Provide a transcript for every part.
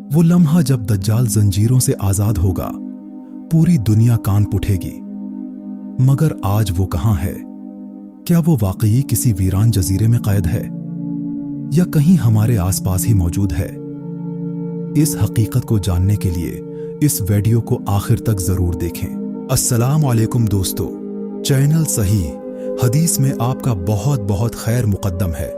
वो लम्हा जब दज्जाल जंजीरों से आजाद होगा, पूरी दुनिया कांप उठेगी। मगर आज वो कहां है? क्या वो वाकई किसी वीरान जजीरे में कैद है या कहीं हमारे आसपास ही मौजूद है? इस हकीकत को जानने के लिए इस वीडियो को आखिर तक जरूर देखें। अस्सलाम वालेकुम दोस्तों, चैनल सही हदीस में आपका बहुत बहुत खैर मुकद्दम है।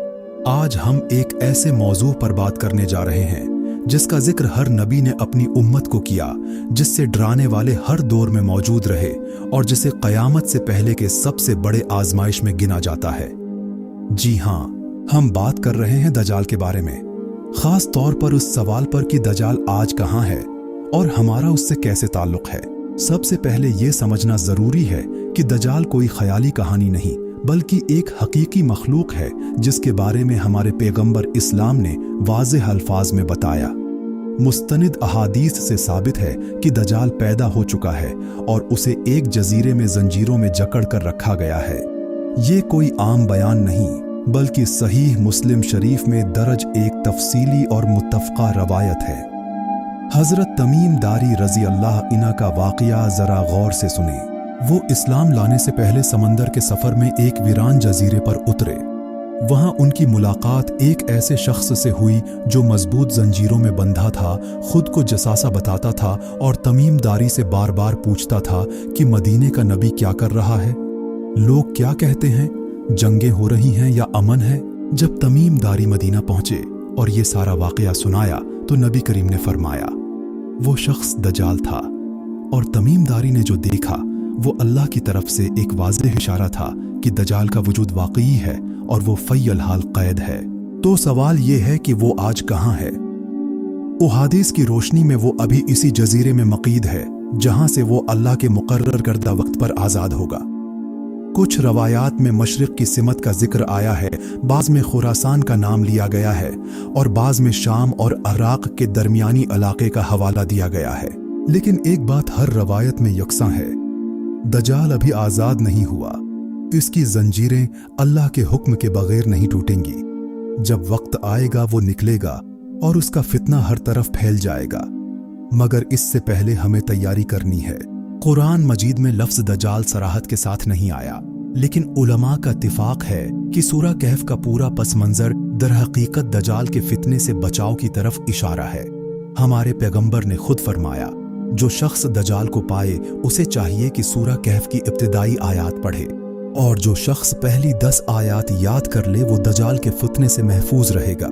आज हम एक ऐसे मौजू पर बात करने जा रहे हैं जिसका जिक्र हर नबी ने अपनी उम्मत को किया, जिससे डराने वाले हर दौर में मौजूद रहे और जिसे क़यामत से पहले के सबसे बड़े आजमाइश में गिना जाता है। जी हाँ, हम बात कर रहे हैं दज्जाल के बारे में, खास तौर पर उस सवाल पर कि दज्जाल आज कहाँ है और हमारा उससे कैसे ताल्लुक है। सबसे पहले ये समझना जरूरी है कि दज्जाल कोई ख्याली कहानी नहीं बल्कि एक हकीकी मखलूक है जिसके बारे में हमारे पैगंबर इस्लाम ने वाज़ेह अल्फाज में बताया। मुस्तनिद अहादीस से साबित है कि दज्जाल पैदा हो चुका है और उसे एक जजीरे में जंजीरों में जकड़ कर रखा गया है। ये कोई आम बयान नहीं बल्कि सहीह मुस्लिम शरीफ में दर्ज एक तफसीली और मुत्तफ़क़ा रवायत है। हज़रत तमीम दारी रज़ी अल्लाह इन्हा का वाक़या ज़रा गौर से सुने। वो इस्लाम लाने से पहले समंदर के सफ़र में एक वीरान जजीरे पर उतरे। वहाँ उनकी मुलाकात एक ऐसे शख्स से हुई जो मजबूत जंजीरों में बंधा था, खुद को जसासा बताता था और तमीम दारी से बार बार पूछता था कि मदीने का नबी क्या कर रहा है, लोग क्या कहते हैं, जंगें हो रही हैं या अमन है। जब तमीम दारी मदीना पहुंचे और ये सारा वाक़या सुनाया तो नबी करीम ने फरमाया वो शख्स दज्जाल था। और तमीम दारी ने जो देखा वो अल्लाह की तरफ से एक वाज़ेह इशारा था कि दज्जाल का वजूद वाकई है और वो फ़ैल हाल कैद है। तो सवाल ये है कि वो आज कहाँ है? उहादीस की रोशनी में वो अभी इसी जजीरे में मकीद है जहां से वो अल्लाह के मुकर्रर करदा वक्त पर आज़ाद होगा। कुछ रवायात में मशरिक़ की सिमत का जिक्र आया है, बाज़ में खुरासान का नाम लिया गया है और बाज़ में शाम और इराक़ के दरमियानी इलाके का हवाला दिया गया है। लेकिन एक बात हर रवायत में यकसां है, दज्जाल अभी आज़ाद नहीं हुआ। इसकी जंजीरें अल्लाह के हुक्म के बगैर नहीं टूटेंगी। जब वक्त आएगा वो निकलेगा और उसका फितना हर तरफ फैल जाएगा, मगर इससे पहले हमें तैयारी करनी है। कुरान मजीद में लफ्ज़ दज्जाल सराहत के साथ नहीं आया, लेकिन उलमा का इत्तिफाक है कि सूरा कहफ का पूरा पस मंजर दरहकीकत दज्जाल के फितने से बचाव की तरफ इशारा है। हमारे पैगंबर ने खुद फरमाया जो शख्स दज्जाल को पाए उसे चाहिए कि सूरा कहफ की इब्तिदाई आयात पढ़े, और जो शख्स पहली 10 आयात याद कर ले वो दज्जाल के फितने से महफूज रहेगा।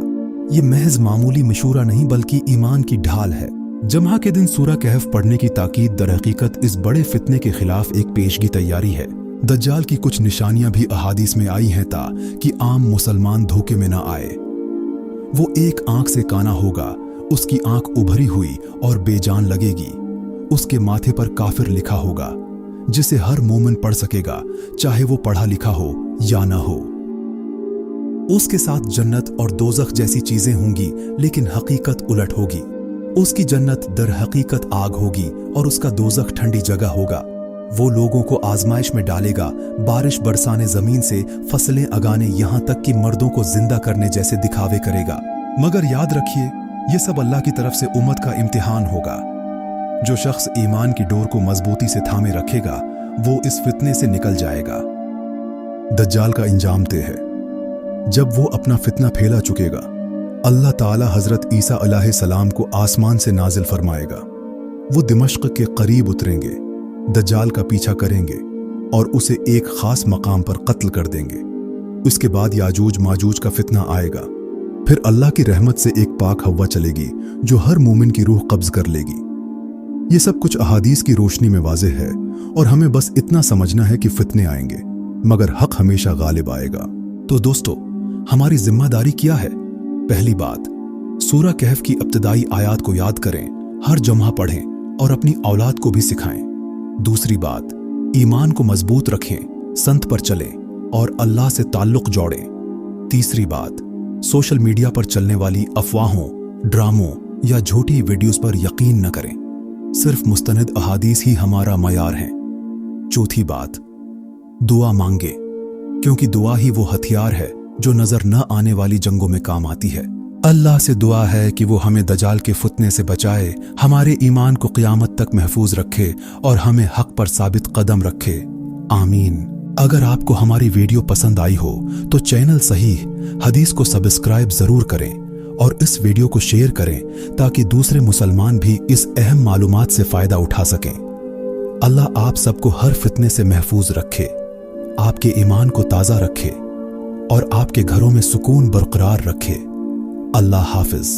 ये महज मामूली मशूरा नहीं बल्कि ईमान की ढाल है। जमहा के दिन सूरा कहफ पढ़ने की ताकीद दरहकीकत इस बड़े फितने के खिलाफ एक पेशगी तैयारी है। दज्जाल की कुछ निशानियां भी अहादीस में आई हैं ताकि आम मुसलमान धोखे में न आए। वो एक आंख से काना होगा, उसकी आंख उभरी हुई और बेजान लगेगी। उसके माथे पर काफिर लिखा होगा जिसे हर मोमिन पढ़ सकेगा, चाहे वो पढ़ा लिखा हो या ना हो। उसके साथ जन्नत और दोज़ख जैसी चीजें होंगी, लेकिन हकीकत उलट होगी। उसकी जन्नत दर हकीकत आग होगी और उसका दोज़ख ठंडी जगह होगा। वो लोगों को आजमाइश में डालेगा, बारिश बरसाने जमीन से, फसलें अगाने, यहां तक कि मर्दों को जिंदा करने जैसे दिखावे करेगा। मगर याद रखिए, ये सब अल्लाह की तरफ से उम्मत का इम्तिहान होगा। जो शख्स ईमान की डोर को मजबूती से थामे रखेगा वो इस फितने से निकल जाएगा। दज्जाल का इंजाम तय है। जब वो अपना फितना फैला चुकेगा, अल्लाह ताला हजरत ईसा अलैहिस्सलाम को आसमान से नाजिल फरमाएगा। वो दिमश्क के करीब उतरेंगे, दज्जाल का पीछा करेंगे और उसे एक खास मकाम पर कत्ल कर देंगे। उसके बाद याजूज माजूज का फितना आएगा। फिर अल्लाह की रहमत से एक पाक हवा चलेगी जो हर मोमिन की रूह कब्ज कर लेगी। ये सब कुछ अहादीस की रोशनी में वाज़ेह है और हमें बस इतना समझना है कि फितने आएंगे मगर हक हमेशा गालिब आएगा। तो दोस्तों, हमारी जिम्मेदारी क्या है? पहली बात, सूरा कहफ की इब्तिदाई आयात को याद करें, हर जम्हा पढ़ें और अपनी औलाद को भी सिखाएं। दूसरी बात, ईमान को मजबूत रखें, संत पर चलें और अल्लाह से ताल्लुक जोड़ें। तीसरी बात, सोशल मीडिया पर चलने वाली अफवाहों, ड्रामों या झूठी वीडियोस पर यकीन न करें। सिर्फ मुस्तनिद अहादीस ही हमारा मयार है। चौथी बात, दुआ मांगे, क्योंकि दुआ ही वो हथियार है जो नजर न आने वाली जंगों में काम आती है। अल्लाह से दुआ है कि वो हमें दजाल के फुतने से बचाए, हमारे ईमान को क़यामत तक महफूज रखे और हमें हक पर साबित कदम रखे। आमीन। अगर आपको हमारी वीडियो पसंद आई हो तो चैनल सही हदीस को सब्सक्राइब जरूर करें और इस वीडियो को शेयर करें ताकि दूसरे मुसलमान भी इस अहम मालूमात से फ़ायदा उठा सकें। अल्लाह आप सबको हर फितने से महफूज रखे, आपके ईमान को ताज़ा रखे और आपके घरों में सुकून बरकरार रखे। अल्लाह हाफिज।